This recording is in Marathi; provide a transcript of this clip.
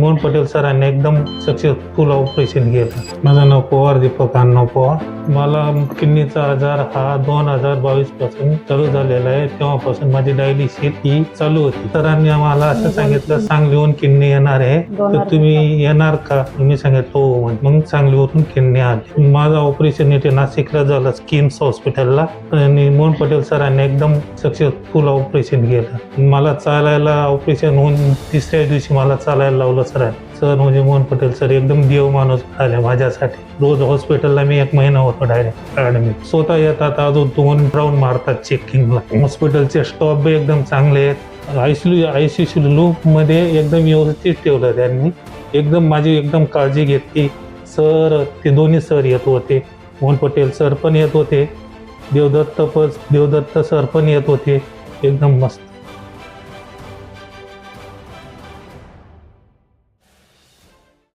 मोहन पटेल सरांनी एकदम सक्सेसफुल ऑपरेशन केलं. माझं नाव पवार दीपक अण्णाव पवार. मला किडनीचा आजार हा 2022 पासून चालू झालेला आहे. तेव्हापासून माझी डायलिसिस ही चालू होती. सरांनी आम्हाला असं सांगितलं, सांगलीहून किडनी येणार आहे, तर तुम्ही येणार का? मी सांगितलं हो. मग सांगलीवरून किडनी आली. माझं ऑपरेशन इथे नाशिकला झालं, स्किम्स हॉस्पिटलला. आणि मोहन पटेल सरांनी एकदम सक्सेसफुल ऑपरेशन केलं. मला चालायला ऑपरेशन होऊन तिसऱ्या दिवशी मला चालायला लावलं सरांनी. सर म्हणजे मोहन पटेल सर एकदम देव माणूस आले माझ्यासाठी. रोज हॉस्पिटलला मी 1 महिना होतो डायरेक्ट ॲडमिट. स्वतः येतात, अजून 2 राऊंड मारतात चेकिंगला. हॉस्पिटलचे स्टॉफ बी एकदम चांगले आहेत. आयसीयू लूप मध्ये एकदम व्यवस्थित ठेवलं त्यांनी. एकदम माझी एकदम काळजी घेतली. सर ते दोन्ही सर येत होते, मोहन पटेल सर पण येत होते, देवदत्त सर पण येत होते. एकदम मस्त.